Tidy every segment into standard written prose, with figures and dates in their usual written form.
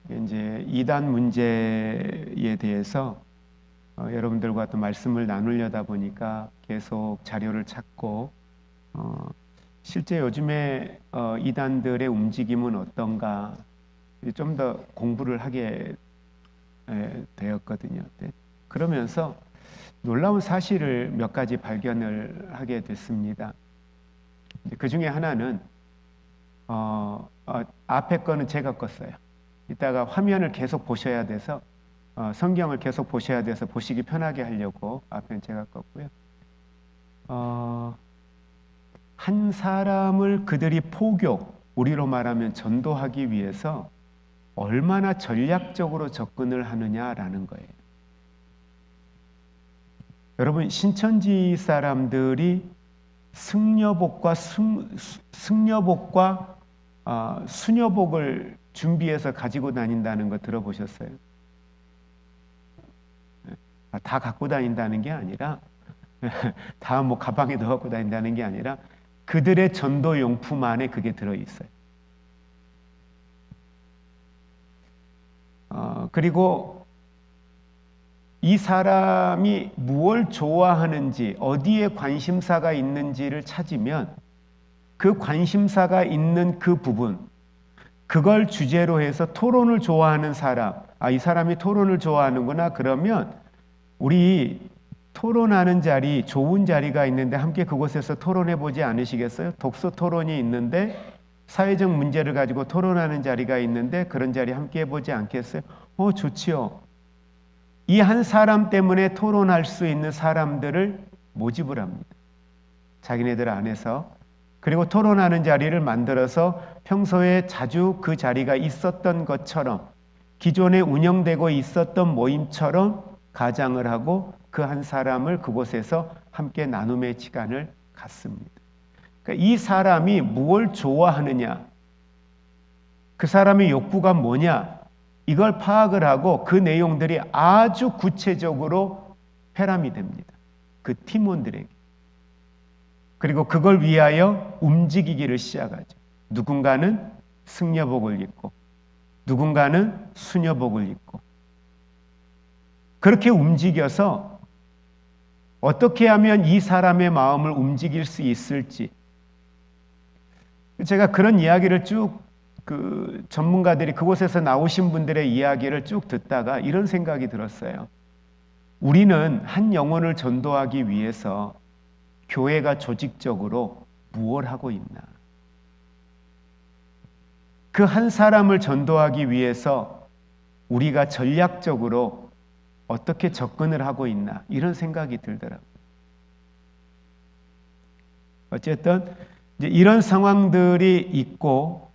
이제 이단 문제에 대해서 여러분들과 또 말씀을 나누려다 보니까 계속 자료를 찾고 실제 요즘에 이단들의 움직임은 어떤가 좀 더 공부를 하게 되었거든요. 그러면서 놀라운 사실을 몇 가지 발견을 하게 됐습니다. 그 중에 하나는 앞에 거는 제가 껐어요. 이따가 화면을 계속 보셔야 돼서 성경을 계속 보셔야 돼서 보시기 편하게 하려고 앞에는 제가 껐고요. 한 사람을 그들이 포교, 우리로 말하면 전도하기 위해서 얼마나 전략적으로 접근을 하느냐라는 거예요. 여러분, 신천지 사람들이 승려복과 수녀복을 준비해서 가지고 다닌다는 거 들어보셨어요? 다 갖고 다닌다는 게 아니라 다 뭐 가방에 넣어 갖고 다닌다는 게 아니라 그들의 전도 용품 안에 그게 들어 있어요. 그리고 이 사람이 무엇을 좋아하는지, 어디에 관심사가 있는지를 찾으면 그 관심사가 있는 그 부분, 그걸 주제로 해서 토론을 좋아하는 사람, 이 사람이 토론을 좋아하는구나. 그러면 우리 토론하는 자리, 좋은 자리가 있는데 함께 그곳에서 토론해 보지 않으시겠어요? 독서 토론이 있는데 사회적 문제를 가지고 토론하는 자리가 있는데 그런 자리 함께 해보지 않겠어요? 좋지요. 이 한 사람 때문에 토론할 수 있는 사람들을 모집을 합니다. 자기네들 안에서. 그리고 토론하는 자리를 만들어서 평소에 자주 그 자리가 있었던 것처럼 기존에 운영되고 있었던 모임처럼 가장을 하고 그 한 사람을 그곳에서 함께 나눔의 시간을 갖습니다. 그러니까 이 사람이 무엇을 좋아하느냐, 그 사람의 욕구가 뭐냐, 이걸 파악을 하고 그 내용들이 아주 구체적으로 회람이 됩니다. 그 팀원들에게. 그리고 그걸 위하여 움직이기를 시작하죠. 누군가는 승려복을 입고 누군가는 수녀복을 입고 그렇게 움직여서 어떻게 하면 이 사람의 마음을 움직일 수 있을지, 제가 그런 이야기를 쭉 전문가들이 그곳에서 나오신 분들의 이야기를 쭉 듣다가 이런 생각이 들었어요. 우리는 한 영혼을 전도하기 위해서 교회가 조직적으로 무엇을 하고 있나? 그 한 사람을 전도하기 위해서 우리가 전략적으로 어떻게 접근을 하고 있나? 이런 생각이 들더라고요. 어쨌든 이제 이런 상황들이 있고,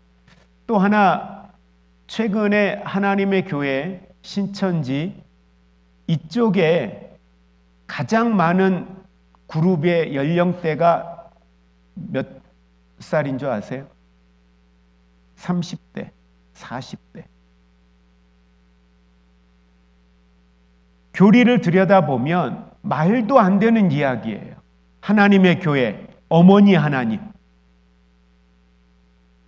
또 하나 최근에 하나님의 교회 신천지 이쪽에 가장 많은 그룹의 연령대가 몇 살인 줄 아세요? 30대, 40대. 교리를 들여다보면 말도 안 되는 이야기예요. 하나님의 교회, 어머니 하나님.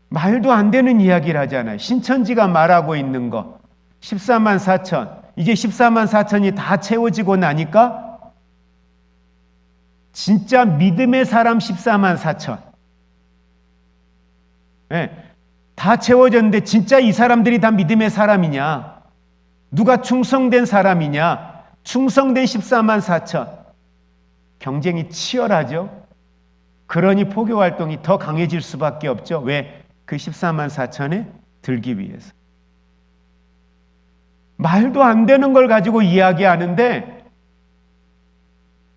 말도 안 되는 이야기를 하잖아요. 신천지가 말하고 있는 거. 14만 4천. 이제 14만 4천이 다 채워지고 나니까 진짜 믿음의 사람 14만 4천. 네, 다 채워졌는데 진짜 이 사람들이 다 믿음의 사람이냐? 누가 충성된 사람이냐? 충성된 14만 4천. 경쟁이 치열하죠. 그러니 포교 활동이 더 강해질 수밖에 없죠. 왜? 그 14만 4천에 들기 위해서. 말도 안 되는 걸 가지고 이야기하는데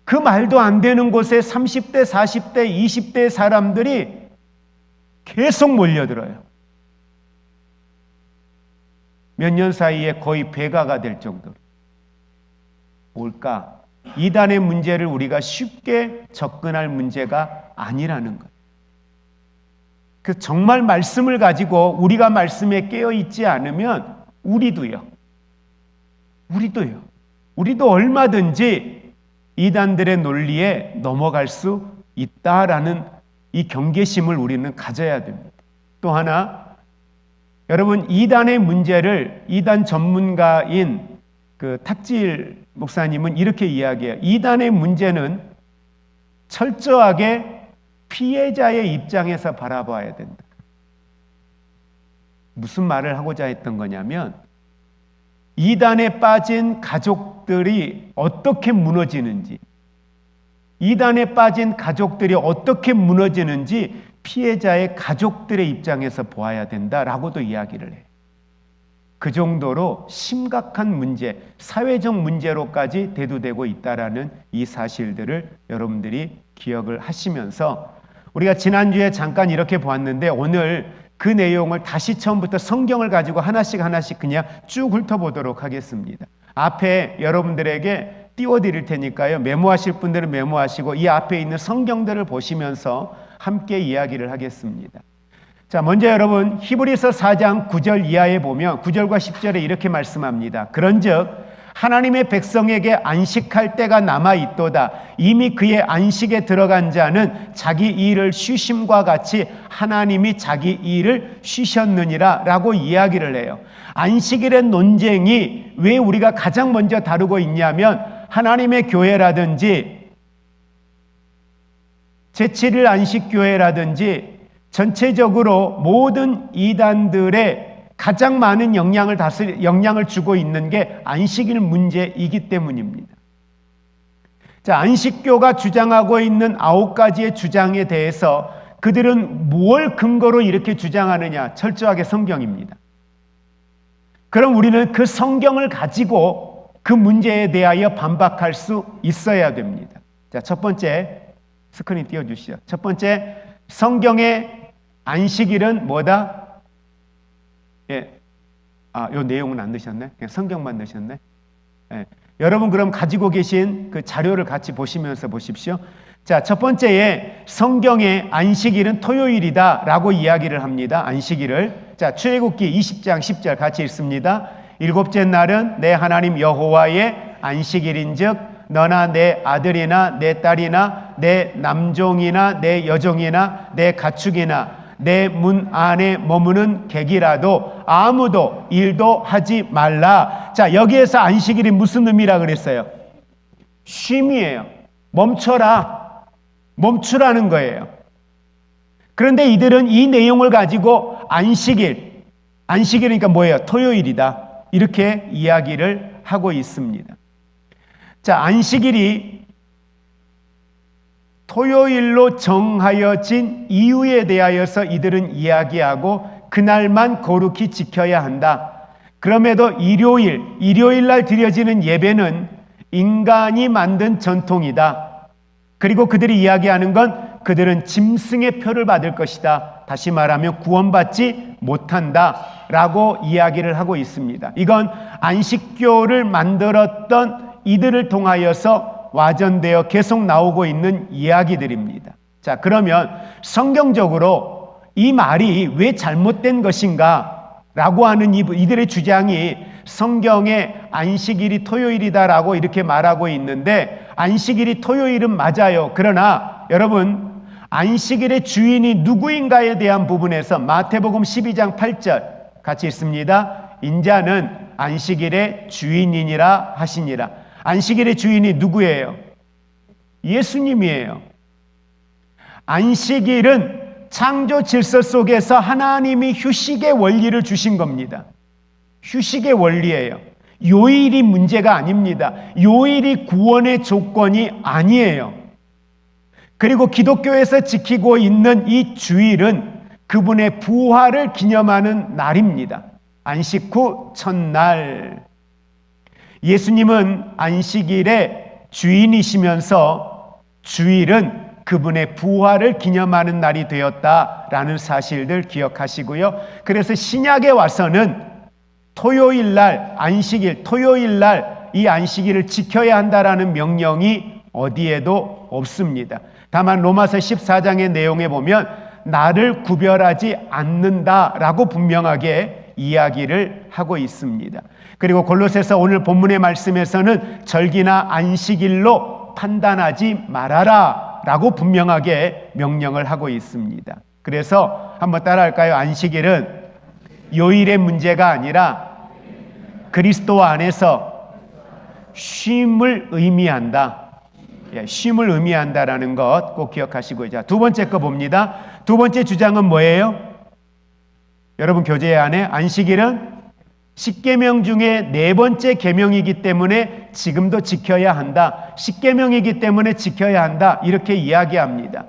그 말도 안 되는 곳에 30대, 40대, 20대 사람들이 계속 몰려들어요. 몇 년 사이에 거의 배가가 될 정도로. 뭘까? 이단의 문제를 우리가 쉽게 접근할 문제가 아니라는 거예요. 그 정말 말씀을 가지고 우리가 말씀에 깨어 있지 않으면 우리도 얼마든지 이단들의 논리에 넘어갈 수 있다라는 이 경계심을 우리는 가져야 됩니다. 또 하나, 여러분, 이단의 문제를 이단 전문가인 그 탁질 목사님은 이렇게 이야기해요. 이단의 문제는 철저하게 피해자의 입장에서 바라봐야 된다. 무슨 말을 하고자 했던 거냐면, 이단에 빠진 가족들이 어떻게 무너지는지, 이단에 빠진 가족들이 어떻게 무너지는지 피해자의 가족들의 입장에서 보아야 된다라고도 이야기를 해요. 그 정도로 심각한 문제, 사회적 문제로까지 대두되고 있다라는 이 사실들을 여러분들이 기억을 하시면서, 우리가 지난주에 잠깐 이렇게 보았는데 오늘 그 내용을 다시 처음부터 성경을 가지고 하나씩 그냥 쭉 훑어보도록 하겠습니다. 앞에 여러분들에게 띄워드릴 테니까요, 메모하실 분들은 메모하시고 이 앞에 있는 성경들을 보시면서 함께 이야기를 하겠습니다. 자, 먼저 여러분, 히브리서 4장 9절 이하에 보면 9절과 10절에 이렇게 말씀합니다. 그런즉 하나님의 백성에게 안식할 때가 남아있도다. 이미 그의 안식에 들어간 자는 자기 일을 쉬심과 같이 하나님이 자기 일을 쉬셨느니라 라고 이야기를 해요. 안식일의 논쟁이 왜 우리가 가장 먼저 다루고 있냐면, 하나님의 교회라든지 제7일 안식교회라든지 전체적으로 모든 이단들의 가장 많은 영향을 주고 있는 게 안식일 문제이기 때문입니다. 자, 안식교가 주장하고 있는 9가지의 주장에 대해서 그들은 무엇을 근거로 이렇게 주장하느냐? 철저하게 성경입니다. 그럼 우리는 그 성경을 가지고 그 문제에 대하여 반박할 수 있어야 됩니다. 자, 첫 번째, 스크린 띄워주시죠. 첫 번째, 성경의 안식일은 뭐다? 예. 요 내용은 안 넣으셨네? 그냥 성경만 넣으셨네? 예. 여러분, 그럼 가지고 계신 그 자료를 같이 보시면서 보십시오. 자, 첫 번째에 성경의 안식일은 토요일이다 라고 이야기를 합니다. 안식일을. 자, 출애굽기 20장 10절 같이 읽습니다. 일곱째 날은 내 하나님 여호와의 안식일인즉 너나 내 아들이나 내 딸이나 내 남종이나 내 여종이나 내 가축이나 내 문 안에 머무는 객이라도 아무도 일도 하지 말라. 자, 여기에서 안식일이 무슨 의미라 그랬어요? 쉼이에요. 멈추라는 거예요. 그런데 이들은 이 내용을 가지고 안식일이니까 뭐예요? 토요일이다, 이렇게 이야기를 하고 있습니다. 자, 안식일이 토요일로 정하여진 이유에 대하여서 이들은 이야기하고 그날만 거룩히 지켜야 한다. 그럼에도 일요일 날 드려지는 예배는 인간이 만든 전통이다. 그리고 그들이 이야기하는 건 그들은 짐승의 표를 받을 것이다. 다시 말하면 구원받지 못한다 라고 이야기를 하고 있습니다. 이건 안식교를 만들었던 이들을 통하여서 와전되어 계속 나오고 있는 이야기들입니다. 자, 그러면 성경적으로 이 말이 왜 잘못된 것인가 라고 하는 이들의 주장이, 성경에 안식일이 토요일이다라고 이렇게 말하고 있는데, 안식일이 토요일은 맞아요. 그러나 여러분, 안식일의 주인이 누구인가에 대한 부분에서 마태복음 12장 8절 같이 읽습니다. 인자는 안식일의 주인이니라 하시니라. 안식일의 주인이 누구예요? 예수님이에요. 안식일은 창조 질서 속에서 하나님이 휴식의 원리를 주신 겁니다. 휴식의 원리예요. 요일이 문제가 아닙니다. 요일이 구원의 조건이 아니에요. 그리고 기독교에서 지키고 있는 이 주일은 그분의 부활을 기념하는 날입니다. 안식 후 첫날. 예수님은 안식일의 주인이시면서 주일은 그분의 부활을 기념하는 날이 되었다라는 사실들 기억하시고요. 그래서 신약에 와서는 토요일날 안식일, 토요일날 이 안식일을 지켜야 한다라는 명령이 어디에도 없습니다. 다만 로마서 14장의 내용에 보면 날을 구별하지 않는다라고 분명하게 이야기를 하고 있습니다. 그리고 골로새서 오늘 본문의 말씀에서는 절기나 안식일로 판단하지 말아라 라고 분명하게 명령을 하고 있습니다. 그래서 한번 따라할까요? 안식일은 요일의 문제가 아니라 그리스도 안에서 쉼을 의미한다. 쉼을 의미한다라는 것 꼭 기억하시고, 자, 두 번째 거 봅니다. 두 번째 주장은 뭐예요? 여러분 교재 안에 안식일은 10계명 중에 네 번째 계명이기 때문에 지금도 지켜야 한다. 10계명이기 때문에 지켜야 한다. 이렇게 이야기합니다.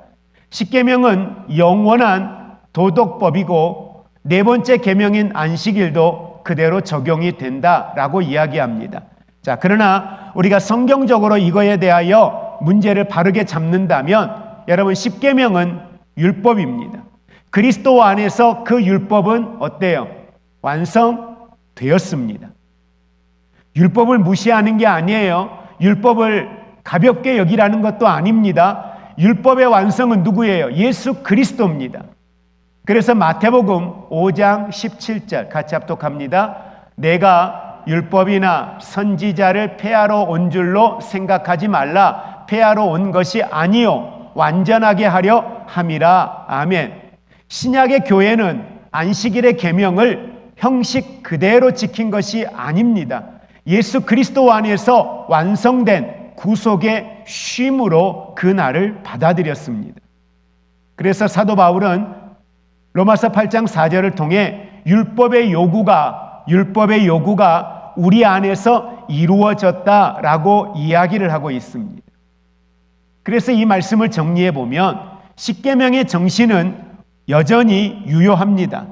10계명은 영원한 도덕법이고 네 번째 계명인 안식일도 그대로 적용이 된다라고 이야기합니다. 자, 그러나 우리가 성경적으로 이거에 대하여 문제를 바르게 잡는다면 여러분 10계명은 율법입니다. 그리스도 안에서 그 율법은 어때요? 완성되었습니다. 율법을 무시하는 게 아니에요. 율법을 가볍게 여기라는 것도 아닙니다. 율법의 완성은 누구예요? 예수 그리스도입니다. 그래서 마태복음 5장 17절 같이 합독합니다. 내가 율법이나 선지자를 폐하러 온 줄로 생각하지 말라. 폐하러 온 것이 아니요 완전하게 하려 함이라. 아멘. 신약의 교회는 안식일의 계명을 형식 그대로 지킨 것이 아닙니다. 예수 그리스도 안에서 완성된 구속의 쉼으로 그 날을 받아들였습니다. 그래서 사도 바울은 로마서 8장 4절을 통해 율법의 요구가 우리 안에서 이루어졌다라고 이야기를 하고 있습니다. 그래서 이 말씀을 정리해 보면 10계명의 정신은 여전히 유효합니다.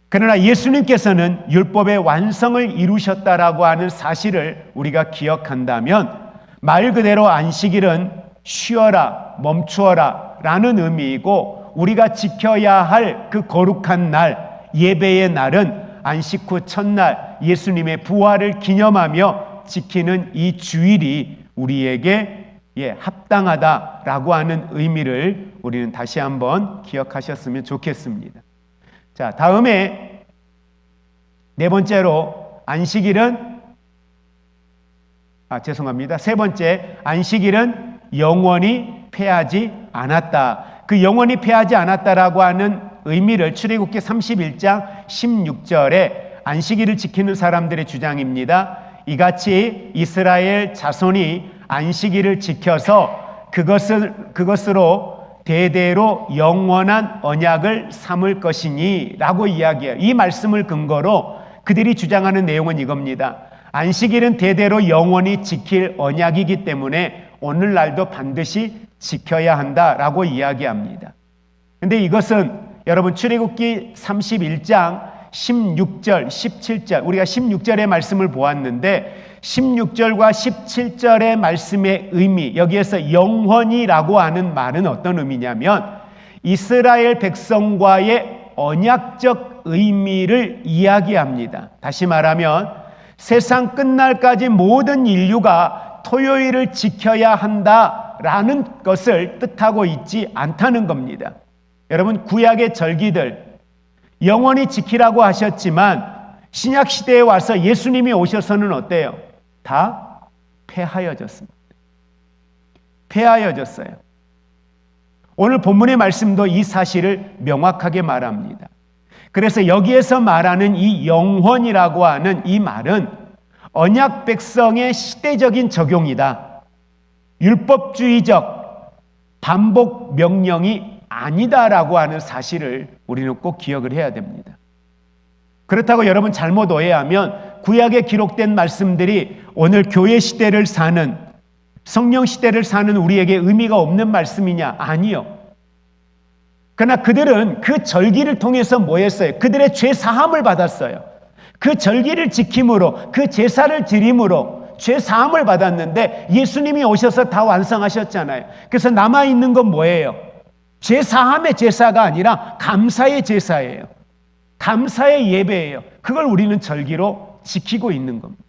그러나 예수님께서는 율법의 완성을 이루셨다라고 하는 사실을 우리가 기억한다면 말 그대로 안식일은 쉬어라, 멈추어라 라는 의미이고 우리가 지켜야 할 그 거룩한 날, 예배의 날은 안식 후 첫날 예수님의 부활을 기념하며 지키는 이 주일이 우리에게 합당하다라고 하는 의미를 우리는 다시 한번 기억하셨으면 좋겠습니다. 자, 다음에 네 번째로 안식일은 세 번째, 안식일은 영원히 패하지 않았다. 그 영원히 패하지 않았다라고 하는 의미를 출애굽기 31장 16절에 안식일을 지키는 사람들의 주장입니다. 이같이 이스라엘 자손이 안식일을 지켜서 그것으로 대대로 영원한 언약을 삼을 것이니 라고 이야기해요. 이 말씀을 근거로 그들이 주장하는 내용은 이겁니다. 안식일은 대대로 영원히 지킬 언약이기 때문에 오늘날도 반드시 지켜야 한다라고 이야기합니다. 근데 이것은 여러분 출애굽기 31장 16절, 17절, 우리가 16절의 말씀을 보았는데 16절과 17절의 말씀의 의미, 여기에서 영원히라고 하는 말은 어떤 의미냐면 이스라엘 백성과의 언약적 의미를 이야기합니다. 다시 말하면 세상 끝날까지 모든 인류가 토요일을 지켜야 한다라는 것을 뜻하고 있지 않다는 겁니다. 여러분 구약의 절기들 영원히 지키라고 하셨지만 신약 시대에 와서 예수님이 오셔서는 어때요? 다 폐하여졌습니다. 폐하여졌어요. 오늘 본문의 말씀도 이 사실을 명확하게 말합니다. 그래서 여기에서 말하는 이 영원이라고 하는 이 말은 언약 백성의 시대적인 적용이다. 율법주의적 반복 명령이 아니다라고 하는 사실을 우리는 꼭 기억을 해야 됩니다. 그렇다고 여러분 잘못 오해하면 구약에 기록된 말씀들이 오늘 교회 시대를 사는 성령 시대를 사는 우리에게 의미가 없는 말씀이냐? 아니요. 그러나 그들은 그 절기를 통해서 뭐 했어요? 그들의 죄 사함을 받았어요. 그 절기를 지킴으로 그 제사를 드림으로 죄 사함을 받았는데 예수님이 오셔서 다 완성하셨잖아요. 그래서 남아있는 건 뭐예요? 죄 사함의 제사가 아니라 감사의 제사예요. 감사의 예배예요. 그걸 우리는 절기로 지키고 있는 겁니다.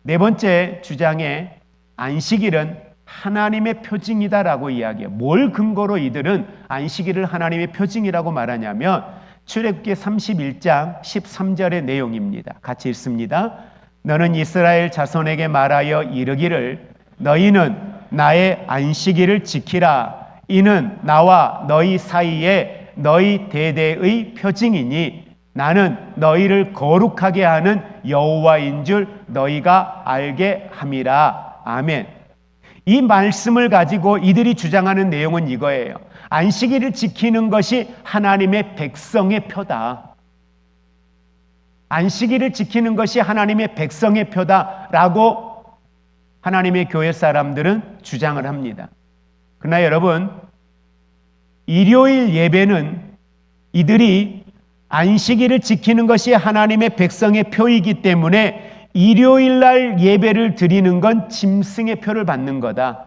네 번째 주장에 안식일은 하나님의 표징이다라고 이야기해요. 뭘 근거로 이들은 안식일을 하나님의 표징이라고 말하냐면 출애굽기 31장 13절의 내용입니다. 같이 읽습니다. 너는 이스라엘 자손에게 말하여 이르기를 너희는 나의 안식일을 지키라. 이는 나와 너희 사이에 너희 대대의 표징이니 나는 너희를 거룩하게 하는 여호와인 줄 너희가 알게 함이라. 아멘. 이 말씀을 가지고 이들이 주장하는 내용은 이거예요. 안식일을 지키는 것이 하나님의 백성의 표다. 안식일을 지키는 것이 하나님의 백성의 표다라고 하나님의 교회 사람들은 주장을 합니다. 그러나 여러분, 일요일 예배는 이들이 안식일을 지키는 것이 하나님의 백성의 표이기 때문에 일요일 날 예배를 드리는 건 짐승의 표를 받는 거다.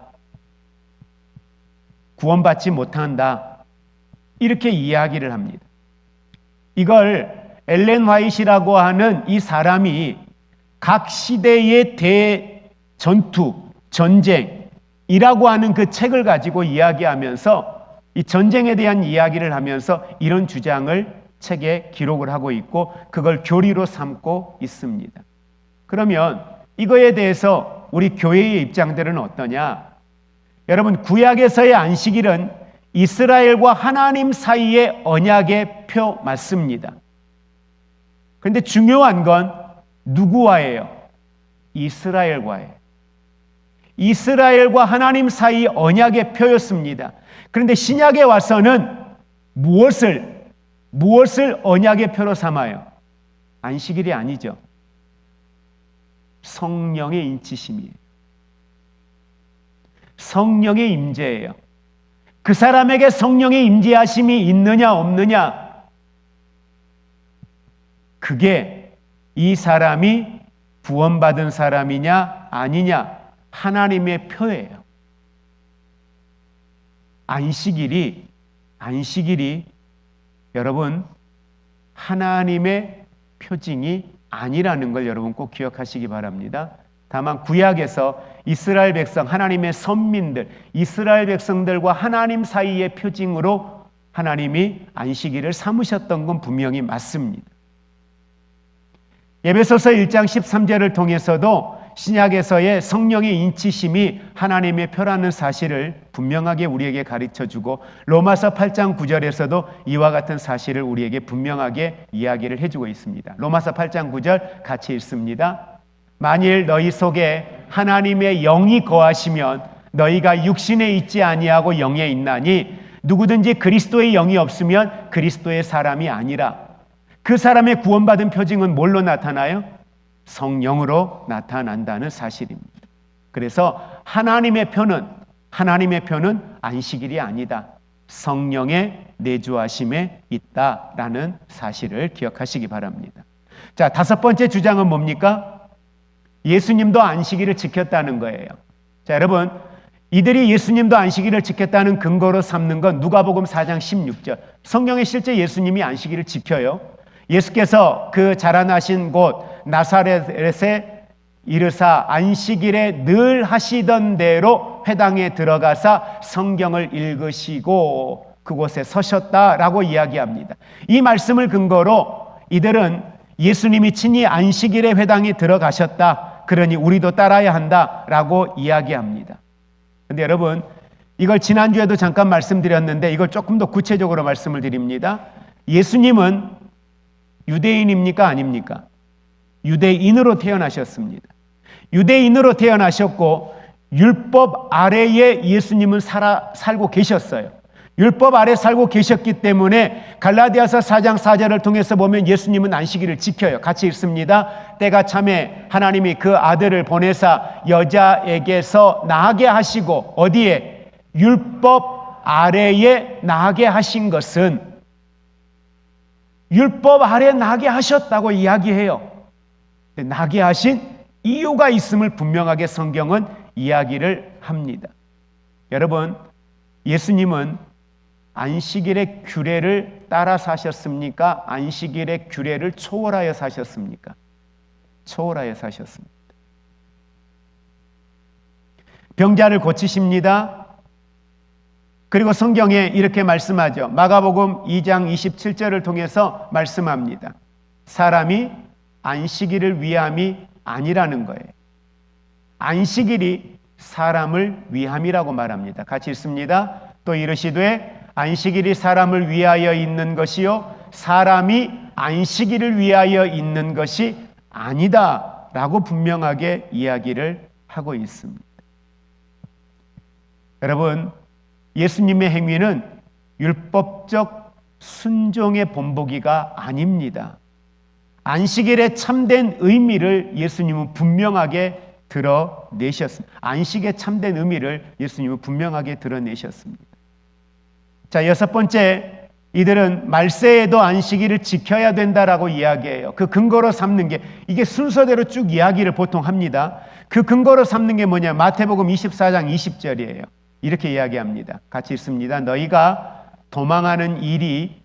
구원받지 못한다. 이렇게 이야기를 합니다. 이걸 엘렌 화이트라고 하는 이 사람이 각 시대의 대전투, 전쟁이라고 하는 그 책을 가지고 이야기하면서 이 전쟁에 대한 이야기를 하면서 이런 주장을 책에 기록을 하고 있고 그걸 교리로 삼고 있습니다. 그러면 이거에 대해서 우리 교회의 입장들은 어떠냐? 여러분, 구약에서의 안식일은 이스라엘과 하나님 사이의 언약의 표 맞습니다. 그런데 중요한 건 누구와예요? 이스라엘과예요. 이스라엘과 하나님 사이 언약의 표였습니다. 그런데 신약에 와서는 무엇을 언약의 표로 삼아요? 안식일이 아니죠. 성령의 인치심이에요. 성령의 임재예요. 그 사람에게 성령의 임재하심이 있느냐 없느냐, 그게 이 사람이 구원받은 사람이냐 아니냐 하나님의 표예요. 안식일이 여러분 하나님의 표징이 아니라는 걸 여러분 꼭 기억하시기 바랍니다. 다만 구약에서 이스라엘 백성, 하나님의 선민들, 이스라엘 백성들과 하나님 사이의 표징으로 하나님이 안식일을 삼으셨던 건 분명히 맞습니다. 에베소서 1장 13절을 통해서도 신약에서의 성령의 인치심이 하나님의 표라는 사실을 분명하게 우리에게 가르쳐주고 로마서 8장 9절에서도 이와 같은 사실을 우리에게 분명하게 이야기를 해주고 있습니다. 로마서 8장 9절 같이 읽습니다. 만일 너희 속에 하나님의 영이 거하시면 너희가 육신에 있지 아니하고 영에 있나니 누구든지 그리스도의 영이 없으면 그리스도의 사람이 아니라. 그 사람의 구원받은 표징은 뭘로 나타나요? 성령으로 나타난다는 사실입니다. 그래서 하나님의 표는 안식일이 아니다. 성령의 내주하심에 있다라는 사실을 기억하시기 바랍니다. 자, 다섯 번째 주장은 뭡니까? 예수님도 안식일을 지켰다는 거예요. 자, 여러분, 이들이 예수님도 안식일을 지켰다는 근거로 삼는 건 누가복음 4장 16절. 성경에 실제 예수님이 안식일을 지켜요. 예수께서 그 자라나신 곳 나사렛에 이르사 안식일에 늘 하시던 대로 회당에 들어가사 성경을 읽으시고 그곳에 서셨다라고 이야기합니다. 이 말씀을 근거로 이들은 예수님이 친히 안식일에 회당에 들어가셨다. 그러니 우리도 따라야 한다라고 이야기합니다. 그런데 여러분, 이걸 지난주에도 잠깐 말씀드렸는데 이걸 조금 더 구체적으로 말씀을 드립니다. 예수님은 유대인입니까? 아닙니까? 유대인으로 태어나셨습니다. 유대인으로 태어나셨고 율법 아래에 예수님은 살고 계셨어요. 율법 아래 살고 계셨기 때문에 갈라디아서 4장 4절을 통해서 보면 예수님은 안식일을 지켜요. 같이 읽습니다. 때가 참에 하나님이 그 아들을 보내사 여자에게서 나게 하시고 어디에? 율법 아래에 나게 하신 것은 율법 아래 나게 하셨다고 이야기해요. 나게 하신 이유가 있음을 분명하게 성경은 이야기를 합니다. 여러분, 예수님은 안식일의 규례를 따라 사셨습니까? 안식일의 규례를 초월하여 사셨습니까? 초월하여 사셨습니다. 병자를 고치십니다. 그리고 성경에 이렇게 말씀하죠. 마가복음 2장 27절을 통해서 말씀합니다. 사람이 안식일을 위함이 아니라는 거예요. 안식일이 사람을 위함이라고 말합니다. 같이 읽습니다. 또 이르시되 안식일이 사람을 위하여 있는 것이요 사람이 안식일을 위하여 있는 것이 아니다 라고 분명하게 이야기를 하고 있습니다. 여러분, 예수님의 행위는 율법적 순종의 본보기가 아닙니다. 안식일의 참된 의미를 예수님은 분명하게 드러내셨습니다. 안식의 참된 의미를 예수님은 분명하게 드러내셨습니다. 자, 여섯 번째, 이들은 말세에도 안식일을 지켜야 된다라고 이야기해요. 그 근거로 삼는 게, 이게 순서대로 쭉 이야기를 보통 합니다. 그 근거로 삼는 게 뭐냐? 마태복음 24장 20절이에요. 이렇게 이야기합니다. 같이 읽습니다. 너희가 도망하는 일이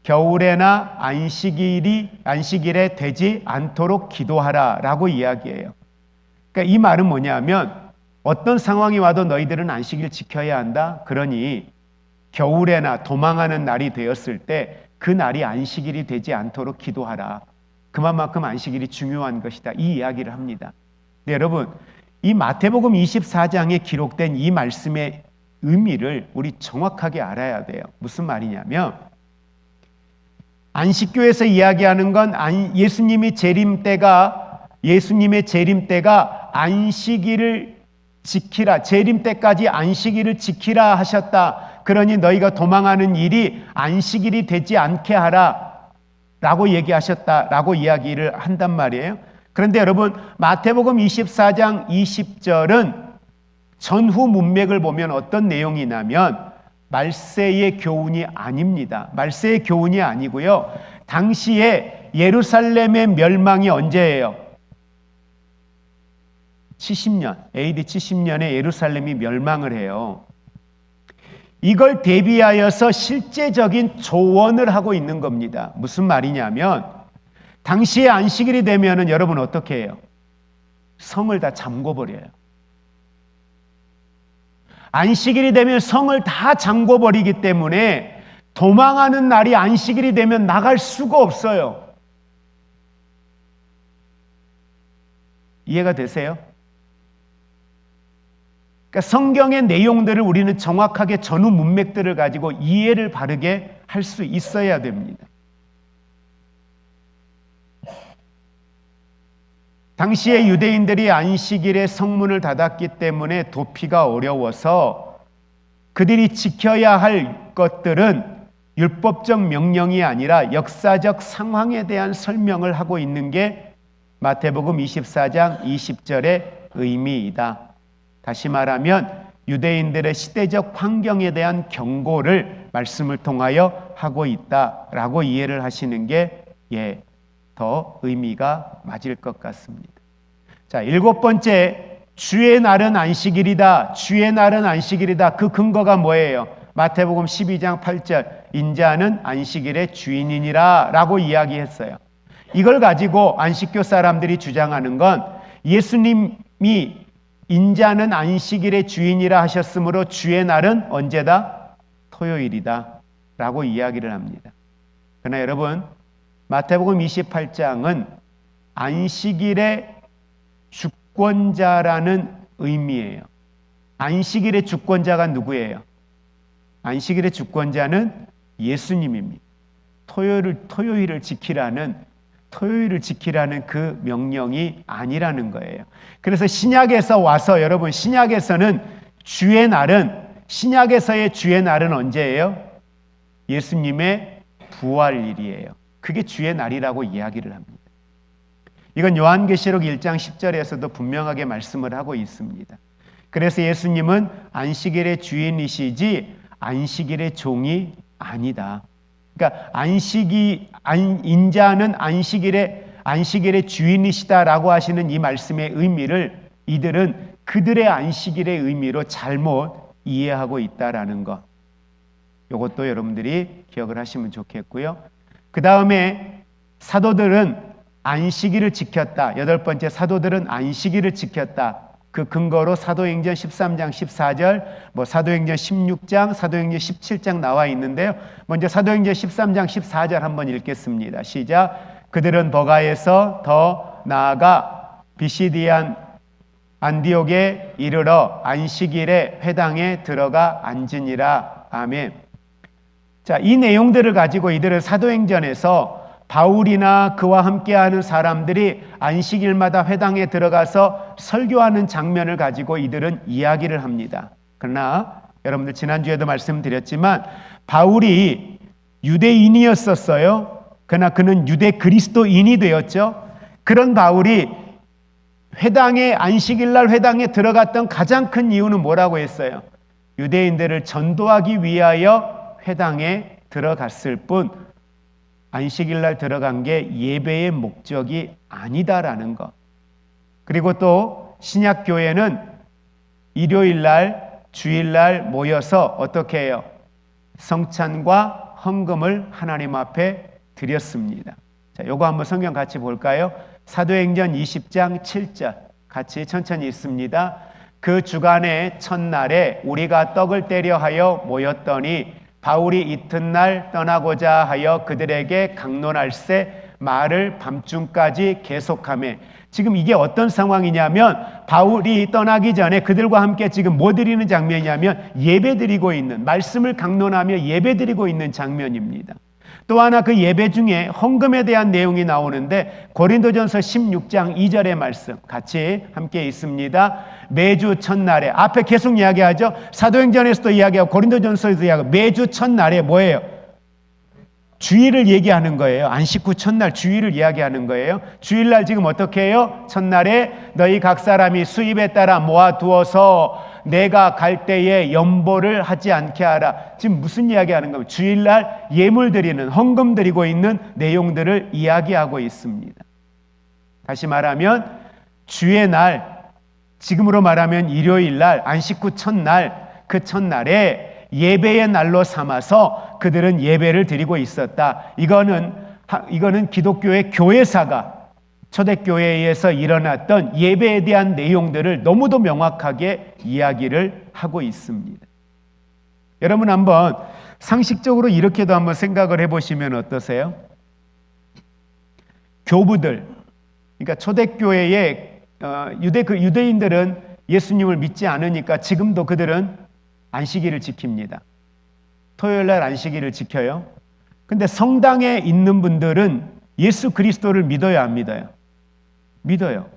겨울에나 안식일에 되지 않도록 기도하라 라고 이야기해요. 그러니까 이 말은 뭐냐면 어떤 상황이 와도 너희들은 안식일 지켜야 한다. 그러니 겨울에나 도망하는 날이 되었을 때 그 날이 안식일이 되지 않도록 기도하라. 그만큼 안식일이 중요한 것이다. 이 이야기를 합니다. 네, 여러분, 이 마태복음 24장에 기록된 이 말씀의 의미를 우리 정확하게 알아야 돼요. 무슨 말이냐면 안식교에서 이야기하는 건 예수님의 재림 때가 안식일을 지키라, 재림 때까지 안식일을 지키라 하셨다. 그러니 너희가 도망하는 일이 안식일이 되지 않게 하라 라고 얘기하셨다라고 이야기를 한단 말이에요. 그런데 여러분, 마태복음 24장 20절은 전후 문맥을 보면 어떤 내용이 나면 말세의 교훈이 아닙니다. 말세의 교훈이 아니고요. 당시에 예루살렘의 멸망이 언제예요? 70년, AD 70년에 예루살렘이 멸망을 해요. 이걸 대비하여서 실제적인 조언을 하고 있는 겁니다. 무슨 말이냐면 당시에 안식일이 되면은 여러분 어떻게 해요? 성을 다 잠궈버려요. 안식일이 되면 성을 다 잠궈버리기 때문에 도망하는 날이 안식일이 되면 나갈 수가 없어요. 이해가 되세요? 그러니까 성경의 내용들을 우리는 정확하게 전후 문맥들을 가지고 이해를 바르게 할 수 있어야 됩니다. 당시에 유대인들이 안식일에 성문을 닫았기 때문에 도피가 어려워서 그들이 지켜야 할 것들은 율법적 명령이 아니라 역사적 상황에 대한 설명을 하고 있는 게 마태복음 24장 20절의 의미이다. 다시 말하면 유대인들의 시대적 환경에 대한 경고를 말씀을 통하여 하고 있다라고 이해를 하시는 게 더 의미가 맞을 것 같습니다. 자, 일곱 번째, 주의 날은 안식일이다. 주의 날은 안식일이다. 그 근거가 뭐예요? 마태복음 12장 8절, 인자는 안식일의 주인이니라 라고 이야기했어요. 이걸 가지고 안식교 사람들이 주장하는 건 예수님이 인자는 안식일의 주인이라 하셨으므로 주의 날은 언제다? 토요일이다 라고 이야기를 합니다. 그러나 여러분, 마태복음 28장은 안식일의 주권자라는 의미예요. 안식일의 주권자가 누구예요? 안식일의 주권자는 예수님입니다. 토요일을 지키라는 그 명령이 아니라는 거예요. 그래서 신약에서 와서 여러분, 신약에서의 주의 날은 언제예요? 예수님의 부활일이에요. 그게 주의 날이라고 이야기를 합니다. 이건 요한계시록 1장 10절에서도 분명하게 말씀을 하고 있습니다. 그래서 예수님은 안식일의 주인이시지 안식일의 종이 아니다. 그러니까 인자는 안식일의 주인이시다라고 하시는 이 말씀의 의미를 이들은 그들의 안식일의 의미로 잘못 이해하고 있다라는 것. 이것도 여러분들이 기억을 하시면 좋겠고요. 그 다음에 사도들은 안식일을 지켰다. 여덟 번째, 사도들은 안식일을 지켰다. 그 근거로 사도행전 13장 14절, 사도행전 16장, 사도행전 17장 나와 있는데요. 먼저 사도행전 13장 14절 한번 읽겠습니다. 시작. 그들은 버가에서 더 나아가 비시디안 안디옥에 이르러 안식일에 회당에 들어가 앉으니라. 아멘. 자, 이 내용들을 가지고 이들은 사도행전에서 바울이나 그와 함께하는 사람들이 안식일마다 회당에 들어가서 설교하는 장면을 가지고 이들은 이야기를 합니다. 그러나 여러분들 지난주에도 말씀드렸지만 바울이 유대인이었었어요. 그러나 그는 유대 그리스도인이 되었죠. 그런 바울이 회당에 안식일날 회당에 들어갔던 가장 큰 이유는 뭐라고 했어요? 유대인들을 전도하기 위하여 회당에 들어갔을 뿐 안식일날 들어간 게 예배의 목적이 아니다라는 것. 그리고 또 신약교회는 일요일날 주일날 모여서 어떻게 해요? 성찬과 헌금을 하나님 앞에 드렸습니다. 자, 요거 한번 성경 같이 볼까요? 사도행전 20장 7절 같이 천천히 읽습니다. 그 주간의 첫날에 우리가 떡을 떼려 하여 모였더니 바울이 이튿날 떠나고자 하여 그들에게 강론할세 말을 밤중까지 계속하며. 지금 이게 어떤 상황이냐면 바울이 떠나기 전에 그들과 함께 지금 뭐 드리는 장면이냐면 예배 드리고 있는, 말씀을 강론하며 예배 드리고 있는 장면입니다. 또 하나 그 예배 중에 헌금에 대한 내용이 나오는데 고린도전서 16장 2절의 말씀 같이 함께 있습니다. 매주 첫날에, 앞에 계속 이야기하죠. 사도행전에서도 이야기하고 고린도전서에서도 이야기하고 매주 첫날에 뭐예요? 주일을 얘기하는 거예요. 안식 후 첫날 주일을 이야기하는 거예요. 주일날 지금 어떻게 해요? 첫날에 너희 각 사람이 수입에 따라 모아두어서 내가 갈 때에 연보를 하지 않게 하라. 지금 무슨 이야기하는 겁니까? 주일날 예물 드리는, 헌금 드리고 있는 내용들을 이야기하고 있습니다. 다시 말하면 주의 날, 지금으로 말하면 일요일날, 안식 후 첫날, 그 첫날에 예배의 날로 삼아서 그들은 예배를 드리고 있었다. 이거는 기독교의 교회사가 초대교회에서 일어났던 예배에 대한 내용들을 너무도 명확하게 이야기를 하고 있습니다. 여러분 한번 상식적으로 이렇게도 한번 생각을 해보시면 어떠세요? 교부들, 그러니까 초대교회의 유대인들은 예수님을 믿지 않으니까 지금도 그들은 안식일을 지킵니다. 토요일날 안식일을 지켜요. 근데 성당에 있는 분들은 예수 그리스도를 믿어요, 안 믿어요? 믿어요.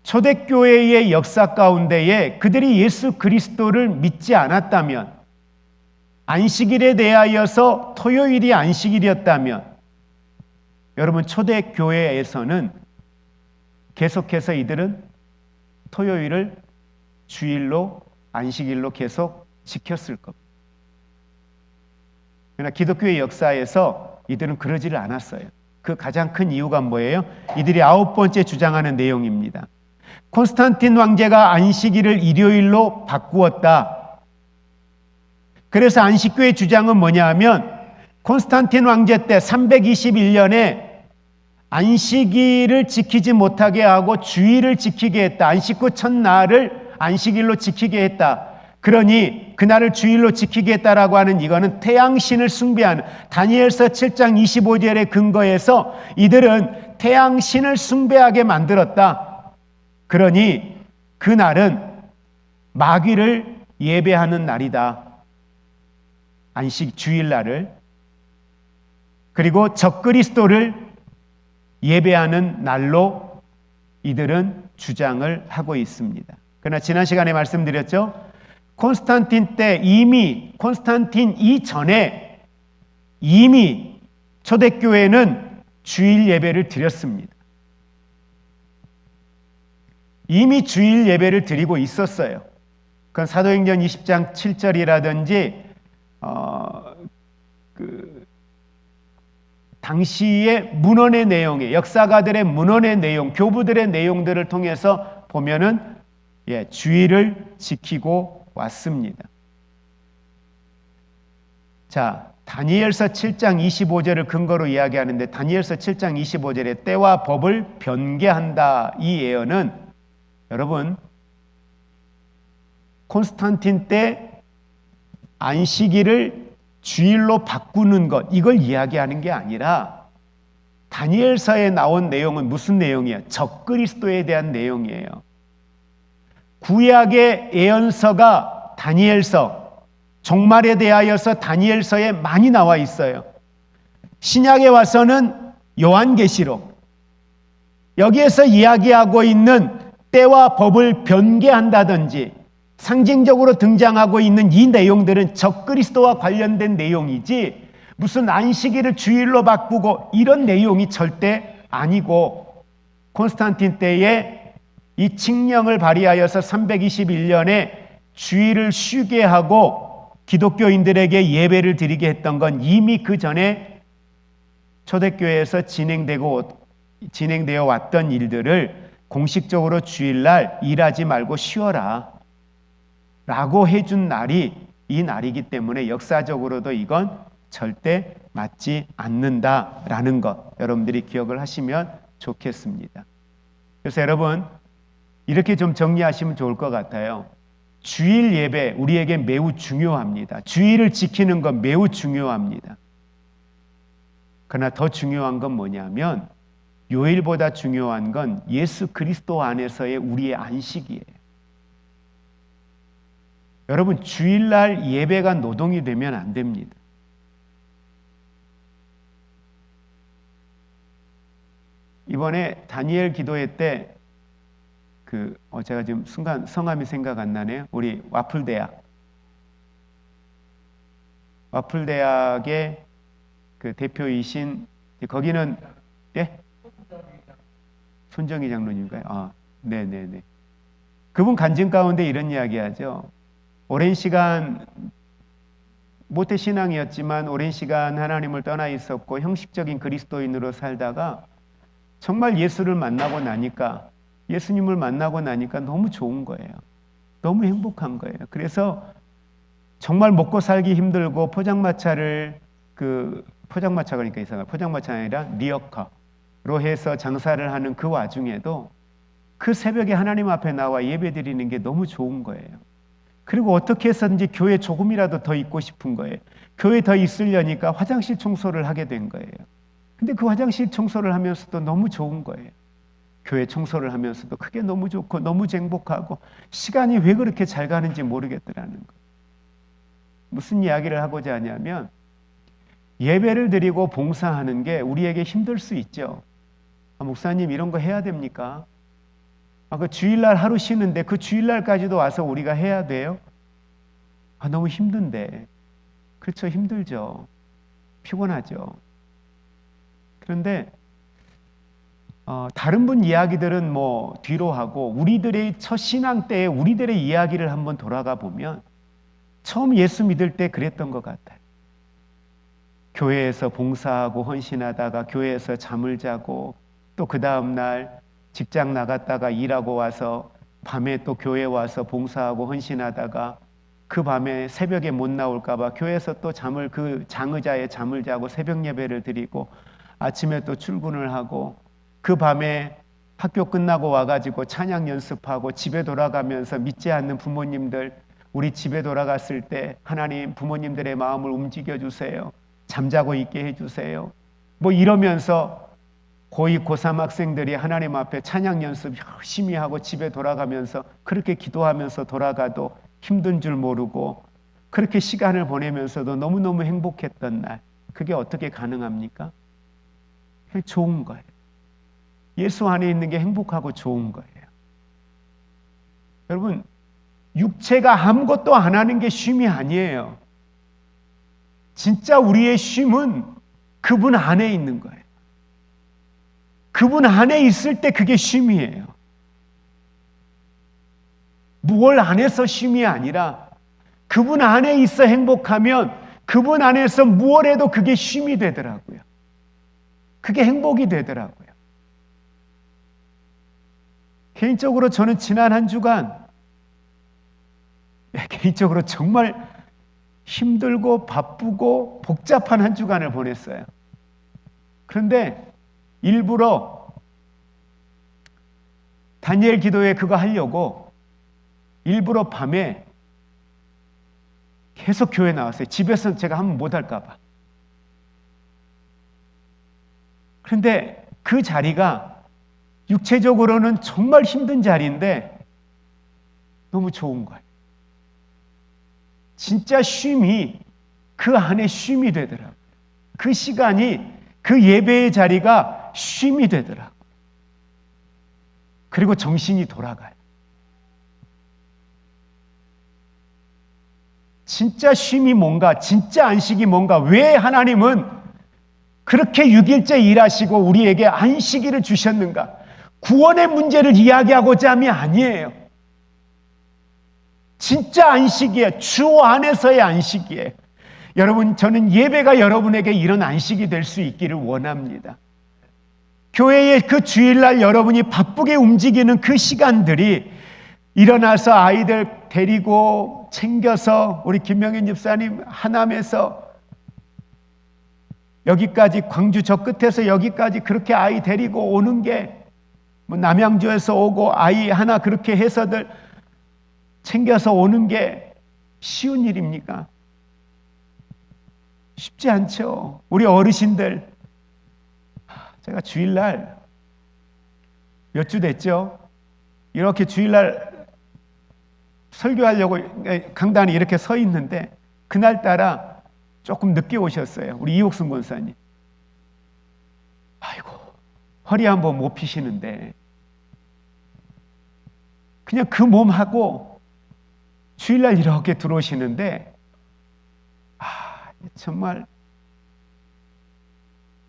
초대교회의 역사 가운데에 그들이 예수 그리스도를 믿지 않았다면, 안식일에 대하여서 토요일이 안식일이었다면, 여러분 초대교회에서는 계속해서 이들은 토요일을 주일로, 안식일로 계속 지켰을 겁니다. 그러나 기독교의 역사에서 이들은 그러지를 않았어요. 그 가장 큰 이유가 뭐예요? 이들이 9번째 주장하는 내용입니다. 콘스탄틴 왕제가 안식일을 일요일로 바꾸었다. 그래서 안식교의 주장은 뭐냐 하면 콘스탄틴 왕제 때 321년에 안식일을 지키지 못하게 하고 주일을 지키게 했다. 안식 후 첫날을 안식일로 지키게 했다. 그러니 그날을 주일로 지키게 했다라고 하는 이거는 태양신을 숭배하는, 다니엘서 7장 25절에 근거해서 이들은 태양신을 숭배하게 만들었다. 그러니 그날은 마귀를 예배하는 날이다. 안식 주일날을. 그리고 적그리스도를 예배하는 날로 이들은 주장을 하고 있습니다. 그러나 지난 시간에 말씀드렸죠. 콘스탄틴 때 이미, 콘스탄틴 이전에 이미 초대교회는 주일 예배를 드렸습니다. 이미 주일 예배를 드리고 있었어요. 그건 사도행전 20장 7절이라든지 당시의 문헌의 내용에, 역사가들의 문헌의 내용, 교부들의 내용들을 통해서 보면은 주일을 지키고 왔습니다. 자, 다니엘서 7장 25절을 근거로 이야기하는데 다니엘서 7장 25절에 때와 법을 변개한다. 이 예언은 여러분 콘스탄틴 때 안식일을 주일로 바꾸는 것, 이걸 이야기하는 게 아니라 다니엘서에 나온 내용은 무슨 내용이에요? 적그리스도에 대한 내용이에요. 구약의 예언서가 다니엘서, 종말에 대하여서 다니엘서에 많이 나와 있어요. 신약에 와서는 요한계시록, 여기에서 이야기하고 있는 때와 법을 변개한다든지 상징적으로 등장하고 있는 이 내용들은 적그리스도와 관련된 내용이지 무슨 안식일을 주일로 바꾸고 이런 내용이 절대 아니고, 콘스탄틴 때에 이 칙령을 발의하여서 321년에 주일을 쉬게 하고 기독교인들에게 예배를 드리게 했던 건 이미 그 전에 초대교회에서 진행되어 왔던 일들을 공식적으로 주일날 일하지 말고 쉬어라 라고 해준 날이 이 날이기 때문에 역사적으로도 이건 절대 맞지 않는다라는 것 여러분들이 기억을 하시면 좋겠습니다. 그래서 여러분 이렇게 좀 정리하시면 좋을 것 같아요. 주일 예배 우리에게 매우 중요합니다. 주일을 지키는 건 매우 중요합니다. 그러나 더 중요한 건 뭐냐면 요일보다 중요한 건 예수 그리스도 안에서의 우리의 안식이에요. 여러분 주일날 예배가 노동이 되면 안 됩니다. 이번에 다니엘 기도회 때 제가 지금 순간 성함이 생각 안 나네요. 우리 와플대학의 그 대표이신, 거기는 예? 손정희 장로님인가요? 네네네. 그분 간증 가운데 이런 이야기하죠. 오랜 시간 모태신앙이었지만 오랜 시간 하나님을 떠나 있었고 형식적인 그리스도인으로 살다가 정말 예수님을 만나고 나니까 너무 좋은 거예요. 너무 행복한 거예요. 그래서 정말 먹고 살기 힘들고 포장마차가 아니라 리어커로 해서 장사를 하는 그 와중에도 그 새벽에 하나님 앞에 나와 예배 드리는 게 너무 좋은 거예요. 그리고 어떻게 해서든지 교회 조금이라도 더 있고 싶은 거예요. 교회 더 있으려니까 화장실 청소를 하게 된 거예요. 근데 그 화장실 청소를 하면서도 너무 좋은 거예요. 교회 청소를 하면서도 그게 너무 좋고 너무 행복하고 시간이 왜 그렇게 잘 가는지 모르겠더라는 거예요. 무슨 이야기를 하고자 하냐면 예배를 드리고 봉사하는 게 우리에게 힘들 수 있죠. 목사님 이런 거 해야 됩니까? 그 주일날 하루 쉬는데 그 주일날까지도 와서 우리가 해야 돼요? 너무 힘든데. 그렇죠. 힘들죠. 피곤하죠. 그런데 다른 분 이야기들은 뒤로 하고 우리들의 첫 신앙 때에 우리들의 이야기를 한번 돌아가 보면 처음 예수 믿을 때 그랬던 것 같아요. 교회에서 봉사하고 헌신하다가 교회에서 잠을 자고 또 그 다음날 직장 나갔다가 일하고 와서 밤에 또 교회 와서 봉사하고 헌신하다가 그 밤에 새벽에 못 나올까 봐 교회에서 또 그 장의자에 잠을 자고 새벽 예배를 드리고 아침에 또 출근을 하고 그 밤에 학교 끝나고 와가지고 찬양 연습하고 집에 돌아가면서 믿지 않는 부모님들 우리 집에 돌아갔을 때 하나님 부모님들의 마음을 움직여 주세요. 잠자고 있게 해주세요. 이러면서 고2, 고3 학생들이 하나님 앞에 찬양 연습 열심히 하고 집에 돌아가면서 그렇게 기도하면서 돌아가도 힘든 줄 모르고 그렇게 시간을 보내면서도 너무너무 행복했던 날, 그게 어떻게 가능합니까? 좋은 거예요. 예수 안에 있는 게 행복하고 좋은 거예요. 여러분, 육체가 아무것도 안 하는 게 쉼이 아니에요. 진짜 우리의 쉼은 그분 안에 있는 거예요. 그분 안에 있을 때 그게 쉼이에요. 무얼 안에서 쉼이 아니라 그분 안에 있어 행복하면 그분 안에서 무얼 해도 그게 쉼이 되더라고요. 그게 행복이 되더라고요. 개인적으로 저는 지난 한 주간 개인적으로 정말 힘들고 바쁘고 복잡한 한 주간을 보냈어요. 그런데 일부러 다니엘 기도회 그거 하려고 일부러 밤에 계속 교회 나왔어요. 집에서는 제가 하면 못할까 봐. 그런데 그 자리가 육체적으로는 정말 힘든 자리인데 너무 좋은 거예요. 진짜 쉼이 그 안에 쉼이 되더라고요. 그 시간이, 그 예배의 자리가 쉼이 되더라고요. 그리고 정신이 돌아가요. 진짜 쉼이 뭔가, 진짜 안식이 뭔가, 왜 하나님은 그렇게 6일째 일하시고 우리에게 안식일을 주셨는가? 구원의 문제를 이야기하고자 함이 아니에요. 진짜 안식이에요. 주 안에서의 안식이에요. 여러분, 저는 예배가 여러분에게 이런 안식이 될 수 있기를 원합니다. 교회의 그 주일날 여러분이 바쁘게 움직이는 그 시간들이 일어나서 아이들 데리고 챙겨서 우리 김명현 집사님 하남에서 여기까지, 광주 저 끝에서 여기까지 그렇게 아이 데리고 오는 게, 뭐 남양주에서 오고 아이 하나 그렇게 해서들 챙겨서 오는 게 쉬운 일입니까? 쉽지 않죠. 우리 어르신들, 제가 주일날 몇 주 됐죠? 이렇게 주일날 설교하려고 강단에 이렇게 서 있는데 그날따라 조금 늦게 오셨어요. 우리 이옥순 권사님. 아이고, 허리 한번 못 피시는데 그냥 그 몸하고 주일날 이렇게 들어오시는데, 정말.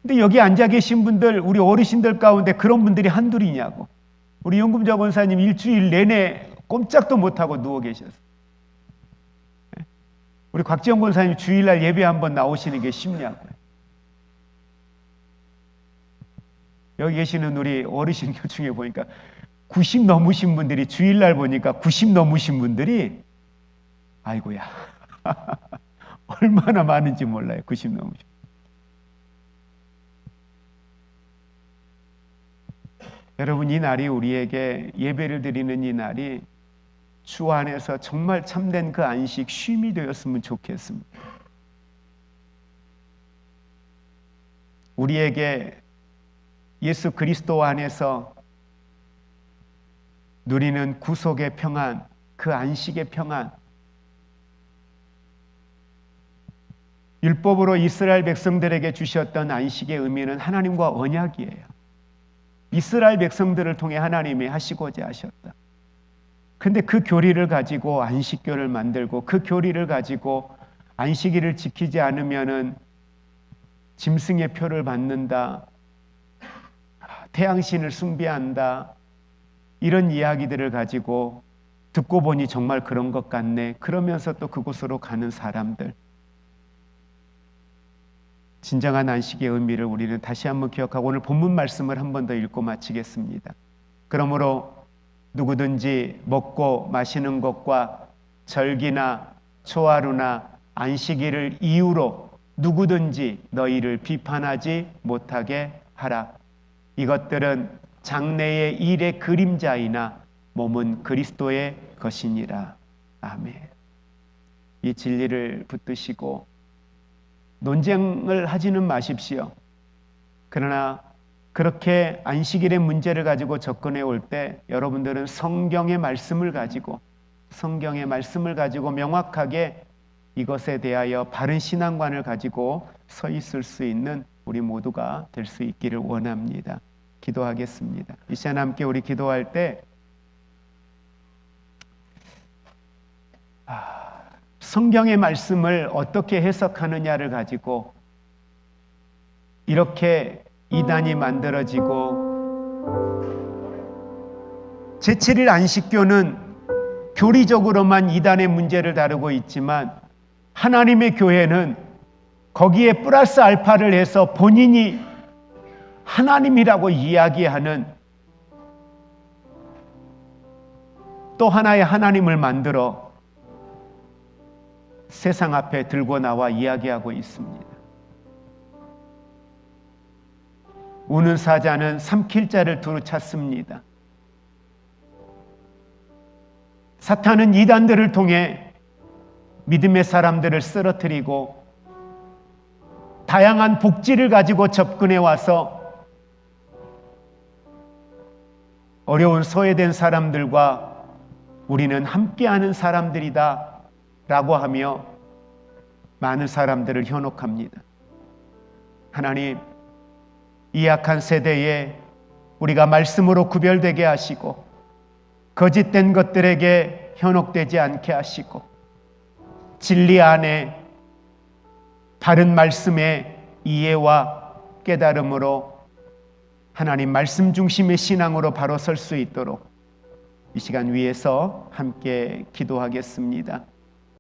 근데 여기 앉아 계신 분들, 우리 어르신들 가운데 그런 분들이 한둘이냐고. 우리 윤금자 권사님 일주일 내내 꼼짝도 못하고 누워 계셨어요. 우리 곽지영 권사님 주일날 예배 한번 나오시는 게 쉽냐고요. 여기 계시는 우리 어르신들 중에 보니까 90 넘으신 분들이, 주일날 보니까 90 넘으신 분들이, 아이고야, 얼마나 많은지 몰라요. 90 넘으신. 여러분, 이 날이, 우리에게 예배를 드리는 이 날이 주 안에서 정말 참된 그 안식, 쉼이 되었으면 좋겠습니다. 우리에게 예수 그리스도 안에서 누리는 구속의 평안, 그 안식의 평안, 율법으로 이스라엘 백성들에게 주셨던 안식의 의미는 하나님과 언약이에요. 이스라엘 백성들을 통해 하나님이 하시고자 하셨다. 근데 그 교리를 가지고 안식교를 만들고, 그 교리를 가지고 안식일을 지키지 않으면은 짐승의 표를 받는다, 태양신을 숭배한다, 이런 이야기들을 가지고 듣고 보니 정말 그런 것 같네, 그러면서 또 그곳으로 가는 사람들. 진정한 안식의 의미를 우리는 다시 한번 기억하고 오늘 본문 말씀을 한 번 더 읽고 마치겠습니다. 그러므로 누구든지 먹고 마시는 것과 절기나 초하루나 안식일을 이유로 누구든지 너희를 비판하지 못하게 하라. 이것들은 장래의 일의 그림자이나 몸은 그리스도의 것이니라. 아멘. 이 진리를 붙드시고 논쟁을 하지는 마십시오. 그러나 그렇게 안식일의 문제를 가지고 접근해 올 때 여러분들은 성경의 말씀을 가지고 명확하게 이것에 대하여 바른 신앙관을 가지고 서 있을 수 있는 우리 모두가 될 수 있기를 원합니다. 기도하겠습니다. 이 시간 함께 우리 기도할 때 성경의 말씀을 어떻게 해석하느냐를 가지고 이렇게 이단이 만들어지고, 제7일 안식교는 교리적으로만 이단의 문제를 다루고 있지만 하나님의 교회는 거기에 플러스 알파를 해서 본인이 하나님이라고 이야기하는 또 하나의 하나님을 만들어 세상 앞에 들고 나와 이야기하고 있습니다. 우는 사자는 삼킬 자를 두루 찾습니다. 사탄은 이단들을 통해 믿음의 사람들을 쓰러뜨리고 다양한 복지를 가지고 접근해 와서 어려운 소외된 사람들과 우리는 함께하는 사람들이다 라고 하며 많은 사람들을 현혹합니다. 하나님, 이 약한 세대에 우리가 말씀으로 구별되게 하시고 거짓된 것들에게 현혹되지 않게 하시고 진리 안에 바른 말씀의 이해와 깨달음으로 하나님 말씀 중심의 신앙으로 바로 설 수 있도록 이 시간 위에서 함께 기도하겠습니다.